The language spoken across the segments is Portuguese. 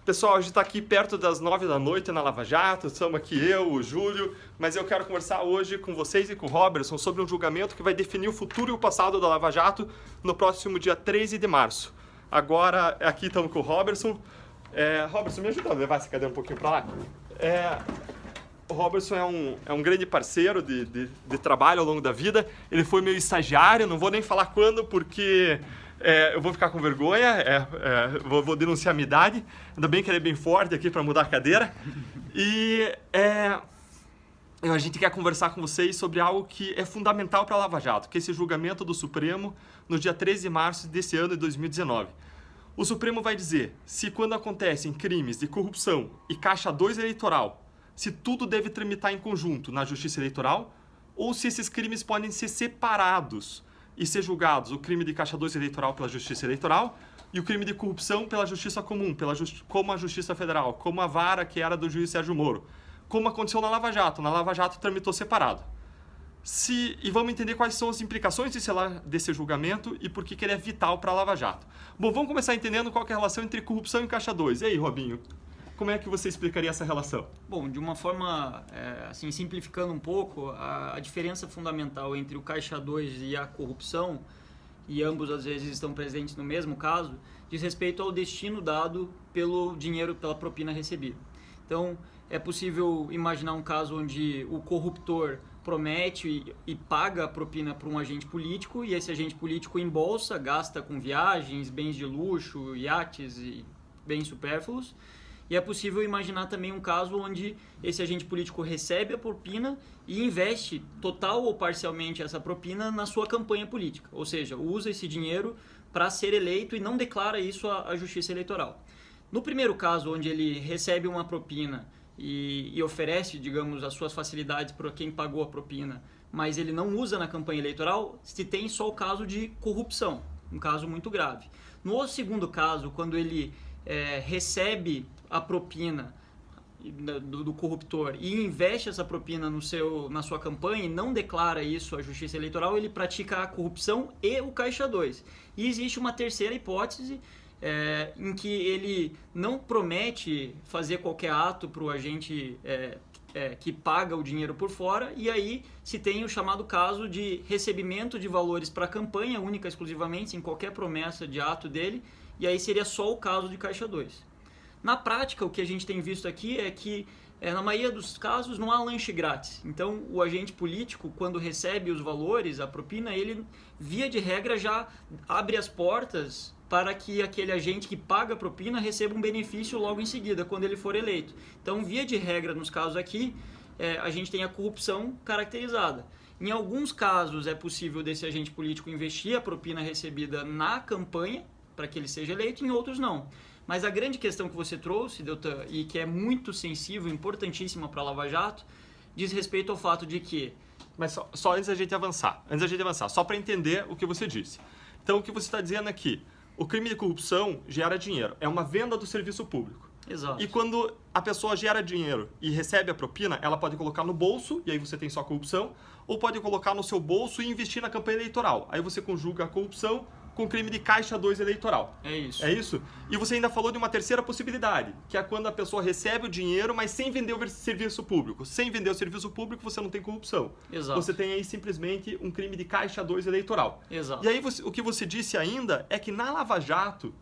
Pessoal, a gente está aqui perto das 9 da noite na Lava Jato, estamos aqui eu, o Júlio, mas eu quero conversar hoje com vocês e com o Robertson sobre um julgamento que vai definir o futuro e o passado da Lava Jato no próximo dia 13 de março. Agora, aqui estamos com o Robertson. Robertson, me ajuda a levar essa cadeira um pouquinho para lá? O Robertson é um grande parceiro de trabalho ao longo da vida. Ele foi meu estagiário, não vou nem falar quando, porque eu vou ficar com vergonha, vou denunciar a minha idade. Ainda bem que ele é bem forte aqui para mudar a cadeira. E a gente quer conversar com vocês sobre algo que é fundamental para a Lava Jato, que é esse julgamento do Supremo no dia 13 de março desse ano de 2019. O Supremo vai dizer se quando acontecem crimes de corrupção e caixa 2 eleitoral, se tudo deve tramitar em conjunto na Justiça Eleitoral ou se esses crimes podem ser separados e ser julgados, o crime de caixa 2 eleitoral pela Justiça Eleitoral e o crime de corrupção pela Justiça Comum, como a Justiça Federal, como a vara que era do juiz Sérgio Moro, como aconteceu na Lava Jato. Na Lava Jato tramitou separado. E vamos entender quais são as implicações desse julgamento e por que ele é vital para a Lava Jato. Bom, vamos começar entendendo qual que é a relação entre corrupção e caixa 2. E aí, Robinho? Como é que você explicaria essa relação? Bom, de uma forma, assim, simplificando um pouco, a diferença fundamental entre o caixa 2 e a corrupção, e ambos às vezes estão presentes no mesmo caso, diz respeito ao destino dado pelo dinheiro, pela propina recebida. Então, é possível imaginar um caso onde o corruptor promete e paga a propina para um agente político, e esse agente político embolsa, gasta com viagens, bens de luxo, iates e bens supérfluos. E é possível imaginar também um caso onde esse agente político recebe a propina e investe total ou parcialmente essa propina na sua campanha política. Ou seja, usa esse dinheiro para ser eleito e não declara isso à Justiça Eleitoral. No primeiro caso, onde ele recebe uma propina e oferece, digamos, as suas facilidades para quem pagou a propina, mas ele não usa na campanha eleitoral, se tem só o caso de corrupção, um caso muito grave. No segundo caso, quando ele recebe a propina do corruptor e investe essa propina na sua campanha e não declara isso à Justiça Eleitoral, ele pratica a corrupção e o caixa 2. E existe uma terceira hipótese em que ele não promete fazer qualquer ato para o agente que paga o dinheiro por fora, e aí se tem o chamado caso de recebimento de valores para a campanha, única e exclusivamente, sem qualquer promessa de ato dele, e aí seria só o caso de caixa 2. Na prática, o que a gente tem visto aqui é que, na maioria dos casos, não há lanche grátis. Então, o agente político, quando recebe os valores, a propina, ele, via de regra, já abre as portas para que aquele agente que paga a propina receba um benefício logo em seguida, quando ele for eleito. Então, via de regra, nos casos aqui, a gente tem a corrupção caracterizada. Em alguns casos, é possível desse agente político investir a propina recebida na campanha, para que ele seja eleito, em outros não. Mas a grande questão que você trouxe, Deltan, e que é muito sensível, importantíssima para a Lava Jato, diz respeito ao fato de que... Mas só antes da gente avançar, só para entender o que você disse. Então, o que você está dizendo aqui, o crime de corrupção gera dinheiro, é uma venda do serviço público. Exato. E quando a pessoa gera dinheiro e recebe a propina, ela pode colocar no bolso, e aí você tem só corrupção, ou pode colocar no seu bolso e investir na campanha eleitoral. Aí você conjuga a corrupção com crime de caixa 2 eleitoral. É isso. É isso? E você ainda falou de uma terceira possibilidade, que é quando a pessoa recebe o dinheiro, mas sem vender o serviço público. Sem vender o serviço público, você não tem corrupção. Exato. Você tem aí simplesmente um crime de caixa 2 eleitoral. Exato. E aí o que você disse ainda é que na Lava Jato,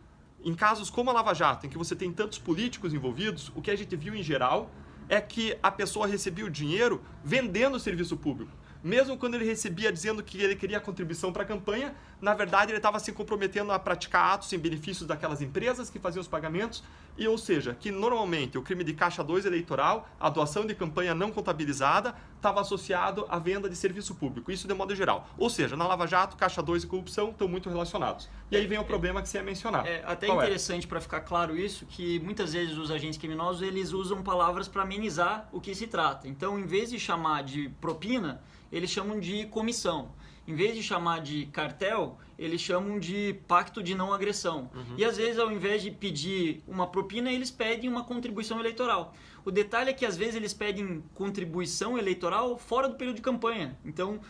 em casos como a Lava Jato, em que você tem tantos políticos envolvidos, o que a gente viu em geral é que a pessoa recebia o dinheiro vendendo o serviço público. Mesmo quando ele recebia dizendo que ele queria contribuição para a campanha, na verdade ele estava se comprometendo a praticar atos em benefício daquelas empresas que faziam os pagamentos, ou seja, que normalmente o crime de caixa 2 eleitoral, a doação de campanha não contabilizada, estava associado à venda de serviço público, isso de modo geral. Ou seja, na Lava Jato, caixa 2 e corrupção estão muito relacionados. E aí vem o problema que você ia mencionar. É até Qual interessante para ficar claro isso, que muitas vezes os agentes criminosos eles usam palavras para amenizar o que se trata. Então, em vez de chamar de propina, eles chamam de comissão. em vez de chamar de cartel, eles chamam de pacto de não agressão. E às vezes, ao invés de pedir uma propina, eles pedem uma contribuição eleitoral. O detalhe é que às vezes eles pedem contribuição eleitoral fora do período de campanha. Então,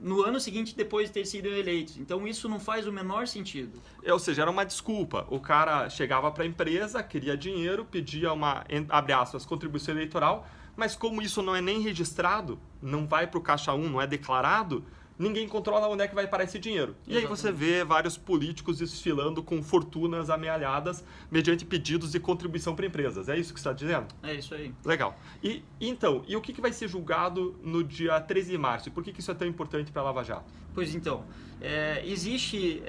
no ano seguinte, depois de ter sido eleitos. Então, isso não faz o menor sentido. Ou seja, era uma desculpa. O cara chegava para a empresa, queria dinheiro, pedia uma, abre aspas, contribuição eleitoral, mas como isso não é nem registrado, não vai para o Caixa 1, não é declarado, ninguém controla onde é que vai parar esse dinheiro. E aí você vê vários políticos desfilando com fortunas amealhadas mediante pedidos de contribuição para empresas. É isso que você está dizendo? É isso aí. Legal. E o que vai ser julgado no dia 13 de março? E por que isso é tão importante para a Lava Jato? Pois então, existe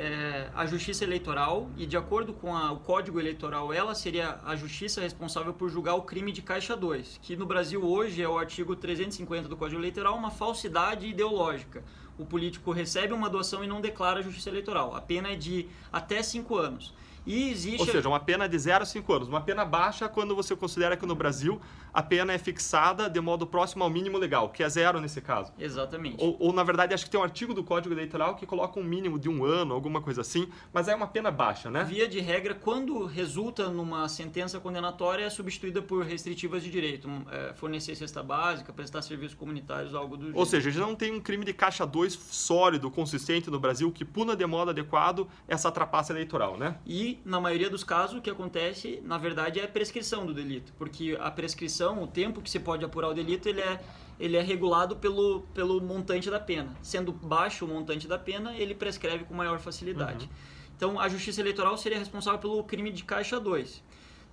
a Justiça Eleitoral e, de acordo com o Código Eleitoral, ela seria a justiça responsável por julgar o crime de Caixa 2, que no Brasil hoje é o artigo 350 do Código Eleitoral, uma falsidade ideológica. O político recebe uma doação e não declara a Justiça Eleitoral. A pena é de até 5 anos. E existe... Ou seja, uma pena de 0 a 5 anos. Uma pena baixa quando você considera que no Brasil a pena é fixada de modo próximo ao mínimo legal, que é 0 nesse caso. Exatamente. Ou, na verdade, acho que tem um artigo do Código Eleitoral que coloca um mínimo de 1 ano, alguma coisa assim, mas é uma pena baixa, né? Via de regra, quando resulta numa sentença condenatória, é substituída por restritivas de direito. Fornecer cesta básica, prestar serviços comunitários, algo do gênero. Ou seja, já não tem um crime de Caixa 2 sólido, consistente no Brasil, que puna de modo adequado essa trapaça eleitoral, né? E, na maioria dos casos, o que acontece, na verdade, é a prescrição do delito. Porque a prescrição, o tempo que se pode apurar o delito, ele é regulado pelo montante da pena. Sendo baixo o montante da pena, ele prescreve com maior facilidade. Então, a Justiça Eleitoral seria responsável pelo crime de Caixa 2.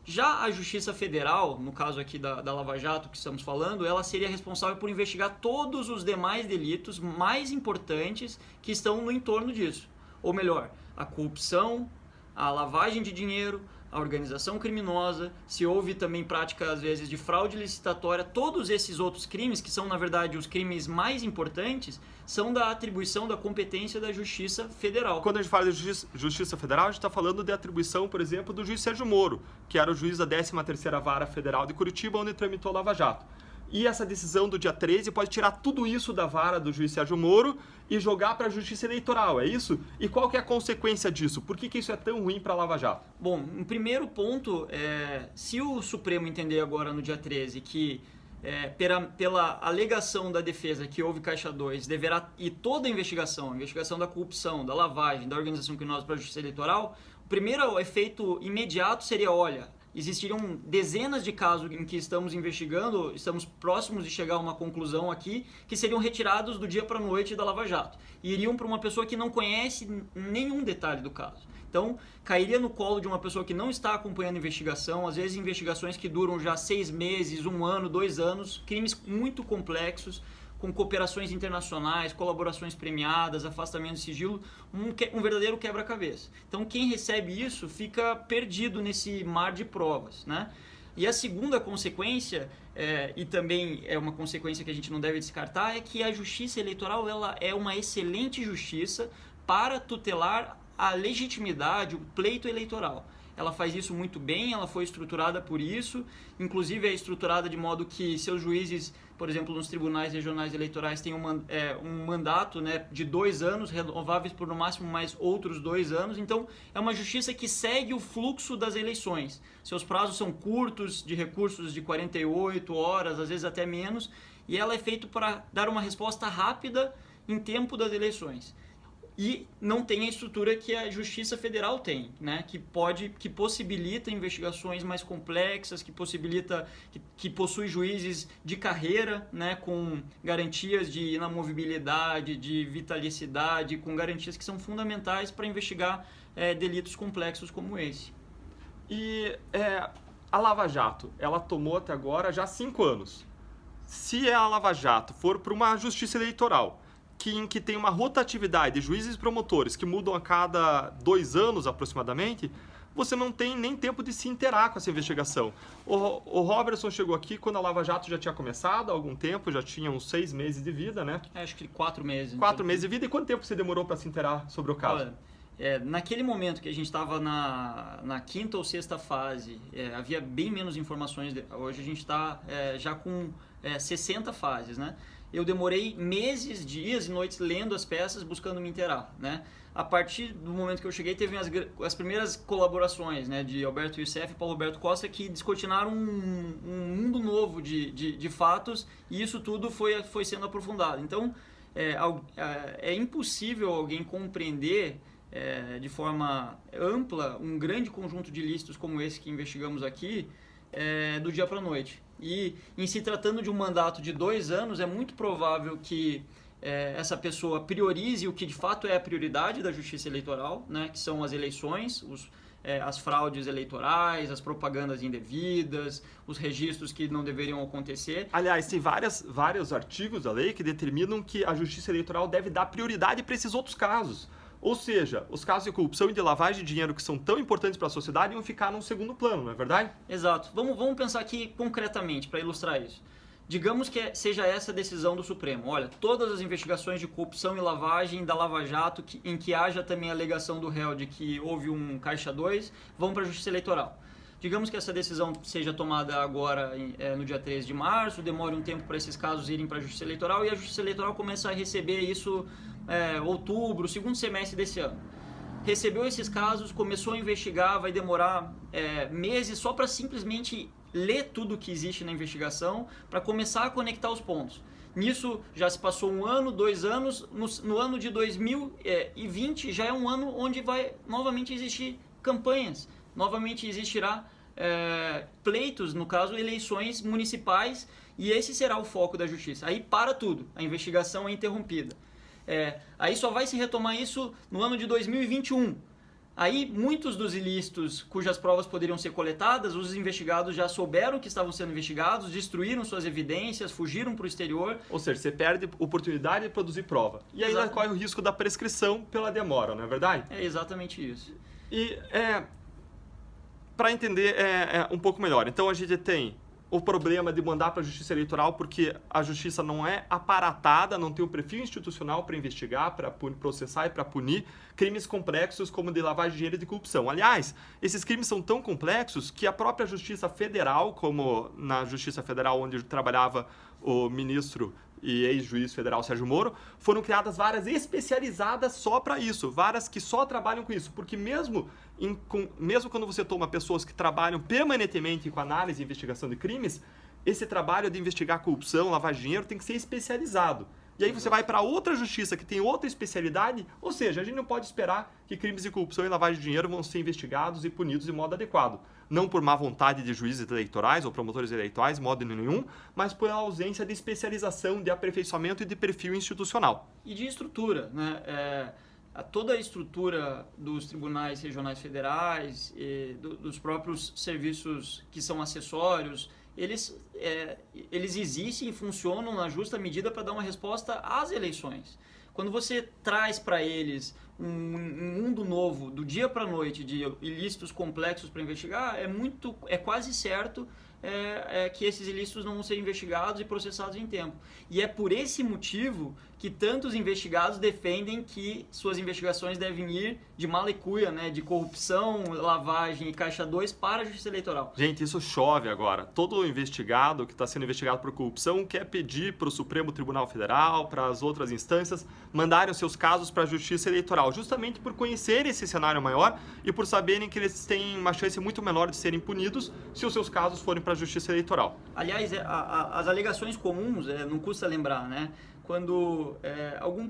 Já a Justiça Federal, no caso aqui da Lava Jato que estamos falando, ela seria responsável por investigar todos os demais delitos mais importantes que estão no entorno disso. Ou melhor, a corrupção, a lavagem de dinheiro, a organização criminosa, se houve também prática, às vezes, de fraude licitatória, todos esses outros crimes, que são, na verdade, os crimes mais importantes, são da atribuição da competência da Justiça Federal. Quando a gente fala de Justiça Federal, a gente está falando de atribuição, por exemplo, do juiz Sérgio Moro, que era o juiz da 13ª Vara Federal de Curitiba, onde tramitou a Lava Jato. E essa decisão do dia 13 pode tirar tudo isso da vara do juiz Sérgio Moro e jogar para a Justiça Eleitoral, é isso? E qual que é a consequência disso? Por que isso é tão ruim para a Lava Jato? Bom, um primeiro ponto, se o Supremo entender agora no dia 13 que pela alegação da defesa que houve Caixa 2, deverá ir toda a investigação da corrupção, da lavagem, da organização criminosa para a Justiça Eleitoral, o primeiro efeito imediato seria, olha, existiriam dezenas de casos em que estamos investigando, estamos próximos de chegar a uma conclusão aqui, que seriam retirados do dia para a noite da Lava Jato. E iriam para uma pessoa que não conhece nenhum detalhe do caso. Então, cairia no colo de uma pessoa que não está acompanhando a investigação, às vezes investigações que duram já 6 meses, 1 ano, 2 anos, crimes muito complexos, com cooperações internacionais, colaborações premiadas, afastamento de sigilo, um verdadeiro quebra-cabeça. Então, quem recebe isso fica perdido nesse mar de provas, né? E a segunda consequência, e também é uma consequência que a gente não deve descartar, é que a Justiça Eleitoral ela é uma excelente justiça para tutelar a legitimidade, o pleito eleitoral. Ela faz isso muito bem, ela foi estruturada por isso, inclusive é estruturada de modo que seus juízes, por exemplo, nos tribunais regionais eleitorais, têm um mandato, né, de 2 anos, renováveis por no máximo mais outros 2 anos. Então, é uma justiça que segue o fluxo das eleições. Seus prazos são curtos, de recursos de 48 horas, às vezes até menos, e ela é feita para dar uma resposta rápida em tempo das eleições. E não tem a estrutura que a Justiça Federal tem, né? que possibilita investigações mais complexas, que possui juízes de carreira, né? Com garantias de inamovibilidade, de vitalicidade, com garantias que são fundamentais para investigar delitos complexos como esse. E a Lava Jato, ela tomou até agora já 5 anos. Se a Lava Jato for para uma justiça eleitoral, em que tem uma rotatividade de juízes e promotores que mudam a cada 2 anos aproximadamente, você não tem nem tempo de se inteirar com essa investigação. O Robertson chegou aqui quando a Lava Jato já tinha começado há algum tempo, já tinha uns 6 meses de vida, né? Acho que 4 meses. 4 meses de vida. E quanto tempo você demorou para se inteirar sobre o caso? Olha, naquele momento que a gente estava na 5ª ou 6ª fase, havia bem menos informações. Hoje a gente está já com 60 fases, né? eu demorei meses, dias e noites lendo as peças, buscando me inteirar, né? A partir do momento que eu cheguei, teve as primeiras colaborações, né, de Alberto Youssef e Paulo Roberto Costa, que descortinaram um mundo novo de fatos, e isso tudo foi sendo aprofundado. Então, é impossível alguém compreender de forma ampla um grande conjunto de ilícitos como esse que investigamos aqui do dia para a noite. E em se tratando de um mandato de 2 anos, é muito provável que essa pessoa priorize o que de fato é a prioridade da justiça eleitoral, né, que são as eleições, as fraudes eleitorais, as propagandas indevidas, os registros que não deveriam acontecer. Aliás, tem vários artigos da lei que determinam que a justiça eleitoral deve dar prioridade para esses outros casos. Ou seja, os casos de corrupção e de lavagem de dinheiro que são tão importantes para a sociedade iam ficar num segundo plano, não é verdade? Exato. Vamos pensar aqui concretamente para ilustrar isso. Digamos que seja essa a decisão do Supremo. Olha, todas as investigações de corrupção e lavagem da Lava Jato, em que haja também a alegação do réu de que houve um Caixa 2, vão para a Justiça Eleitoral. Digamos que essa decisão seja tomada agora no dia 13 de março, demore um tempo para esses casos irem para a Justiça Eleitoral e a Justiça Eleitoral começa a receber isso outubro, segundo semestre desse ano. Recebeu esses casos, começou a investigar, vai demorar meses só para simplesmente ler tudo que existe na investigação para começar a conectar os pontos. Nisso já se passou 1 ano, 2 anos, no ano de 2020 já é um ano onde vai novamente existir campanhas, novamente existirá pleitos, no caso eleições municipais, e esse será o foco da justiça. Aí para tudo, a investigação é interrompida. Aí só vai se retomar isso no ano de 2021. Aí muitos dos ilícitos cujas provas poderiam ser coletadas, os investigados já souberam que estavam sendo investigados, destruíram suas evidências, fugiram para o exterior. Ou seja, você perde oportunidade de produzir prova. E ainda corre o risco da prescrição pela demora, não é verdade? É exatamente isso. E para entender um pouco melhor, então a gente tem o problema de mandar para a Justiça Eleitoral porque a Justiça não é aparatada, não tem um perfil institucional para investigar, para processar e para punir crimes complexos como de lavagem de dinheiro e de corrupção. Aliás, esses crimes são tão complexos que a própria Justiça Federal, como na Justiça Federal onde trabalhava o ministro e ex-juiz federal Sérgio Moro, foram criadas varas especializadas só para isso, varas que só trabalham com isso, porque mesmo quando você toma pessoas que trabalham permanentemente com análise e investigação de crimes, esse trabalho de investigar corrupção, lavagem de dinheiro tem que ser especializado. E aí você vai para outra justiça que tem outra especialidade, ou seja, a gente não pode esperar que crimes de corrupção e lavagem de dinheiro vão ser investigados e punidos de modo adequado. Não por má vontade de juízes eleitorais ou promotores eleitorais, de modo nenhum, mas por ausência de especialização, de aperfeiçoamento e de perfil institucional. E de estrutura, né? Toda a estrutura dos tribunais regionais federais, dos próprios serviços que são acessórios, eles existem e funcionam na justa medida para dar uma resposta às eleições. Quando você traz para eles um mundo novo, do dia para a noite, de ilícitos complexos para investigar, é quase certo que esses ilícitos não vão ser investigados e processados em tempo. E é por esse motivo que tantos investigados defendem que suas investigações devem ir de mala e cuia, né, de corrupção, lavagem e Caixa 2 para a Justiça Eleitoral. Gente, isso chove agora. Todo investigado que está sendo investigado por corrupção quer pedir para o Supremo Tribunal Federal, para as outras instâncias, mandarem os seus casos para a Justiça Eleitoral, justamente por conhecerem esse cenário maior e por saberem que eles têm uma chance muito menor de serem punidos se os seus casos forem para a Justiça Eleitoral. Aliás, as alegações comuns, não custa lembrar, né? Quando algum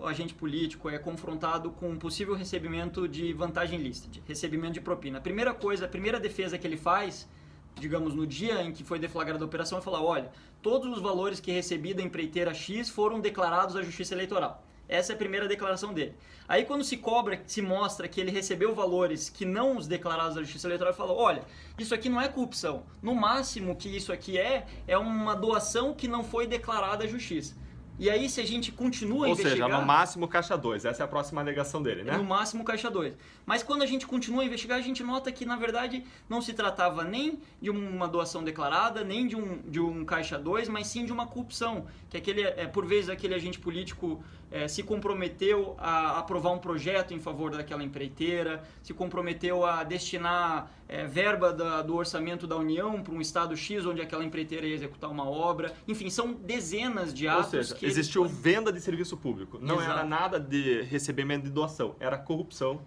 agente político é confrontado com um possível recebimento de vantagem ilícita, de recebimento de propina, a primeira defesa que ele faz, digamos, no dia em que foi deflagrada a operação, é falar, olha, todos os valores que recebi da empreiteira X foram declarados à Justiça Eleitoral. Essa é a primeira declaração dele. Aí quando se mostra que ele recebeu valores que não os declarados da Justiça Eleitoral, ele fala, olha, isso aqui não é corrupção. No máximo que isso aqui é uma doação que não foi declarada à Justiça. E aí, se a gente continua a investigar... Ou seja, no máximo Caixa 2. Essa é a próxima alegação dele, né? No máximo Caixa 2. Mas quando a gente continua a investigar, a gente nota que, na verdade, não se tratava nem de uma doação declarada, nem de um Caixa 2, mas sim de uma corrupção. Que por vezes, aquele agente político se comprometeu a aprovar um projeto em favor daquela empreiteira, se comprometeu a destinar verba do orçamento da União para um estado X onde aquela empreiteira ia executar uma obra. Enfim, são dezenas de atos. Ou seja, existiu venda de serviço público. Não era nada de recebimento de doação, era corrupção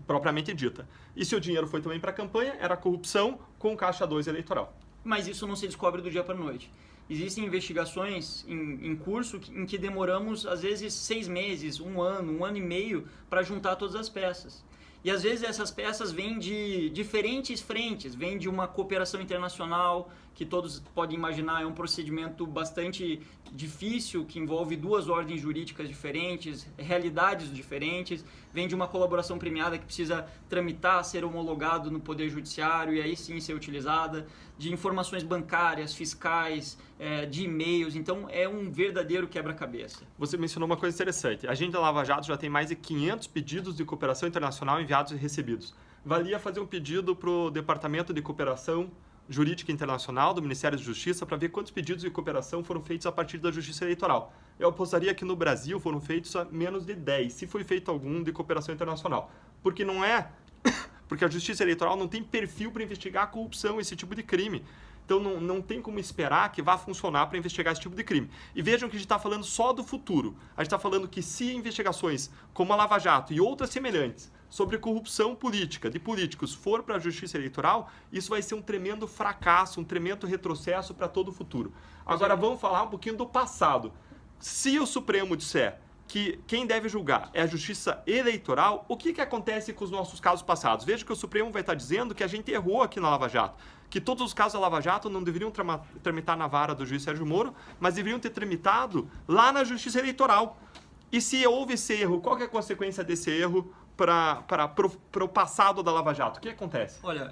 propriamente dita. E se o dinheiro foi também para a campanha, era corrupção com caixa 2 eleitoral. Mas isso não se descobre do dia para a noite. Existem investigações em curso em que demoramos, às vezes, 6 meses, 1 ano e meio para juntar todas as peças. E às vezes essas peças vêm de diferentes frentes, vêm de uma cooperação internacional, que todos podem imaginar é um procedimento bastante difícil, que envolve 2 ordens jurídicas diferentes, realidades diferentes, vem de uma colaboração premiada que precisa tramitar, ser homologado no Poder Judiciário e aí sim ser utilizada, de informações bancárias, fiscais, de e-mails, então é um verdadeiro quebra-cabeça. Você mencionou uma coisa interessante, a agência da Lava Jato já tem mais de 500 pedidos de cooperação internacional enviados e recebidos. Valia fazer um pedido para o Departamento de Cooperação Jurídica Internacional do Ministério da Justiça para ver quantos pedidos de cooperação foram feitos a partir da Justiça Eleitoral. Eu apostaria que no Brasil foram feitos a menos de 10, se foi feito algum de cooperação internacional. Porque não é... Porque a Justiça Eleitoral não tem perfil para investigar a corrupção, esse tipo de crime. Então não tem como esperar que vá funcionar para investigar esse tipo de crime. E vejam que a gente está falando só do futuro. A gente está falando que se investigações como a Lava Jato e outras semelhantes sobre corrupção política, de políticos, for para a Justiça Eleitoral, isso vai ser um tremendo fracasso, um tremendo retrocesso para todo o futuro. Agora vamos falar um pouquinho do passado. Se o Supremo disser que quem deve julgar é a Justiça Eleitoral, o que acontece com os nossos casos passados? Veja que o Supremo vai estar dizendo que a gente errou aqui na Lava Jato, que todos os casos da Lava Jato não deveriam tramitar na vara do juiz Sérgio Moro, mas deveriam ter tramitado lá na Justiça Eleitoral. E se houve esse erro, qual que é a consequência desse erro para o passado da Lava Jato? O que acontece? Olha,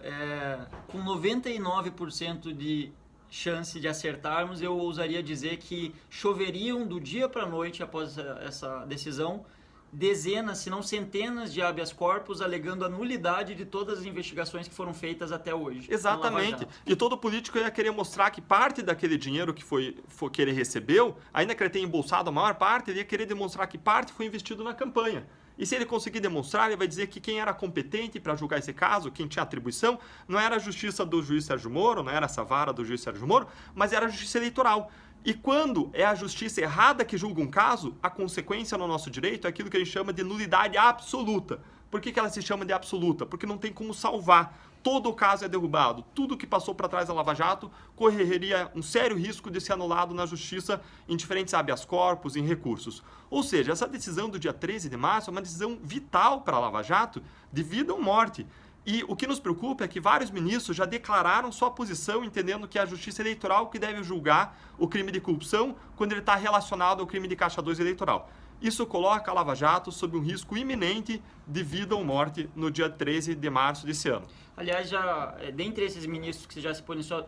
com 99% de chance de acertarmos, eu ousaria dizer que choveriam do dia para a noite após essa decisão dezenas, se não centenas de habeas corpus alegando a nulidade de todas as investigações que foram feitas até hoje. Exatamente. E todo político ia querer mostrar que parte daquele dinheiro que ele recebeu, ainda que ele tenha embolsado a maior parte, ele ia querer demonstrar que parte foi investido na campanha. E se ele conseguir demonstrar, ele vai dizer que quem era competente para julgar esse caso, quem tinha atribuição, não era a justiça do juiz Sérgio Moro, não era essa vara do juiz Sérgio Moro, mas era a justiça eleitoral. E quando é a justiça errada que julga um caso, a consequência no nosso direito é aquilo que a gente chama de nulidade absoluta. Por que ela se chama de absoluta? Porque não tem como salvar. Todo o caso é derrubado. Tudo que passou para trás da Lava Jato correria um sério risco de ser anulado na justiça em diferentes habeas corpus, em recursos. Ou seja, essa decisão do dia 13 de março é uma decisão vital para a Lava Jato, de vida ou morte. E o que nos preocupa é que vários ministros já declararam sua posição, entendendo que é a Justiça Eleitoral que deve julgar o crime de corrupção quando ele está relacionado ao crime de caixa 2 eleitoral. Isso coloca a Lava Jato sob um risco iminente de vida ou morte no dia 13 de março desse ano. Aliás, dentre esses ministros que já se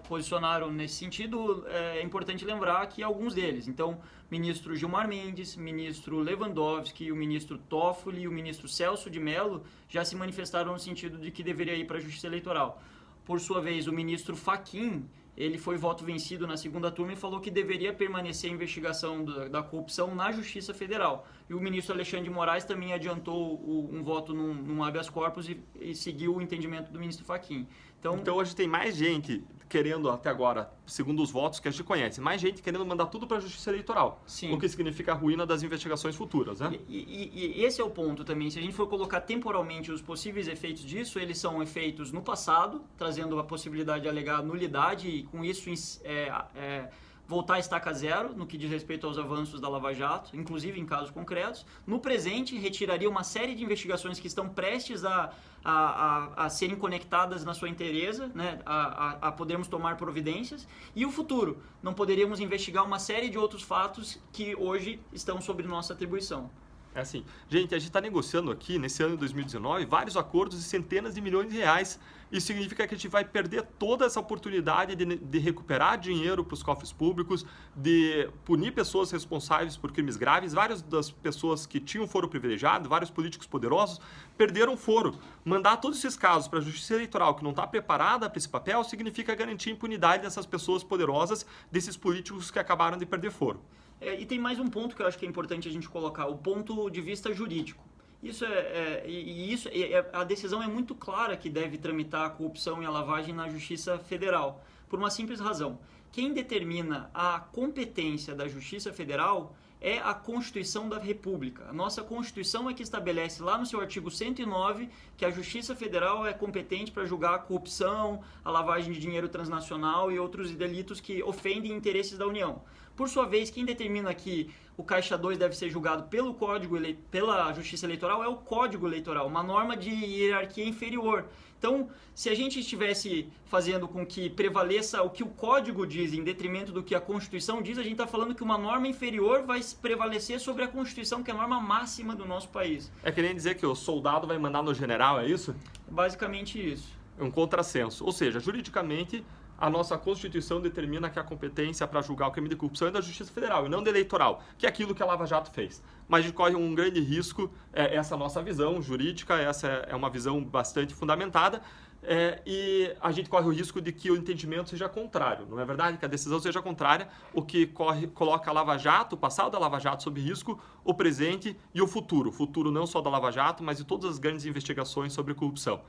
posicionaram nesse sentido, é importante lembrar que alguns deles, então, ministro Gilmar Mendes, ministro Lewandowski, o ministro Toffoli e o ministro Celso de Mello já se manifestaram no sentido de que deveria ir para a Justiça Eleitoral. Por sua vez, o ministro Fachin, ele foi voto vencido na segunda turma e falou que deveria permanecer a investigação da corrupção na Justiça Federal. E o ministro Alexandre de Moraes também adiantou um voto num habeas corpus e seguiu o entendimento do ministro Fachin. Então hoje tem mais gente querendo, até agora, segundo os votos que a gente conhece, mais gente querendo mandar tudo para a Justiça Eleitoral. Sim. O que significa a ruína das investigações futuras, né? E esse é o ponto também. Se a gente for colocar temporalmente os possíveis efeitos disso, eles são efeitos no passado, trazendo a possibilidade de alegar nulidade e com isso voltar a estaca zero no que diz respeito aos avanços da Lava Jato, inclusive em casos concretos. No presente, retiraria uma série de investigações que estão prestes a serem conectadas na sua inteireza, né, a podermos tomar providências. E o futuro, não poderíamos investigar uma série de outros fatos que hoje estão sob nossa atribuição. É assim, gente, a gente está negociando aqui, nesse ano de 2019, vários acordos de centenas de milhões de reais. Isso significa que a gente vai perder toda essa oportunidade de recuperar dinheiro para os cofres públicos, de punir pessoas responsáveis por crimes graves. Várias das pessoas que tinham foro privilegiado, vários políticos poderosos, perderam foro. Mandar todos esses casos para a Justiça Eleitoral, que não está preparada para esse papel, significa garantir a impunidade dessas pessoas poderosas, desses políticos que acabaram de perder foro. E tem mais um ponto que eu acho que é importante a gente colocar, o ponto de vista jurídico. A decisão é muito clara que deve tramitar a corrupção e a lavagem na Justiça Federal, por uma simples razão. Quem determina a competência da Justiça Federal é a Constituição da República. A nossa Constituição é que estabelece lá no seu artigo 109 que a Justiça Federal é competente para julgar a corrupção, a lavagem de dinheiro transnacional e outros delitos que ofendem interesses da União. Por sua vez, quem determina que o Caixa 2 deve ser julgado pela Justiça Eleitoral é o Código Eleitoral, uma norma de hierarquia inferior. Então, se a gente estivesse fazendo com que prevaleça o que o Código diz em detrimento do que a Constituição diz, a gente está falando que uma norma inferior vai prevalecer sobre a Constituição, que é a norma máxima do nosso país. É que nem dizer que o soldado vai mandar no general, é isso? Basicamente isso. É um contrassenso. Ou seja, juridicamente, a nossa Constituição determina que a competência para julgar o crime de corrupção é da Justiça Federal e não da Eleitoral, que é aquilo que a Lava Jato fez. Mas a gente corre um grande risco, essa nossa visão jurídica, essa é uma visão bastante fundamentada, e a gente corre o risco de que o entendimento seja contrário, não é verdade? Que a decisão seja contrária, o que coloca a Lava Jato, o passado da Lava Jato sob risco, o presente e o futuro. O futuro não só da Lava Jato, mas de todas as grandes investigações sobre corrupção.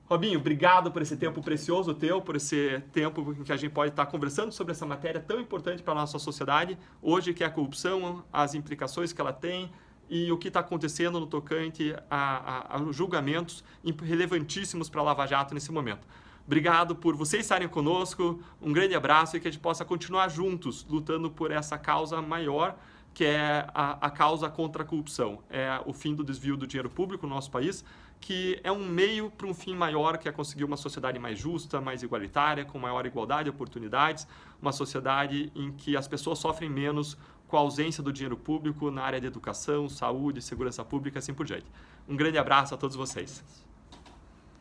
Robinho, obrigado por esse tempo precioso teu, por esse tempo em que a gente pode estar conversando sobre essa matéria tão importante para a nossa sociedade, hoje, que é a corrupção, as implicações que ela tem e o que está acontecendo no tocante a julgamentos relevantíssimos para a Lava Jato nesse momento. Obrigado por vocês estarem conosco, um grande abraço e que a gente possa continuar juntos, lutando por essa causa maior, que é a causa contra a corrupção, é o fim do desvio do dinheiro público no nosso país, que é um meio para um fim maior, que é conseguir uma sociedade mais justa, mais igualitária, com maior igualdade de oportunidades, uma sociedade em que as pessoas sofrem menos com a ausência do dinheiro público na área de educação, saúde, segurança pública e assim por diante. Um grande abraço a todos vocês.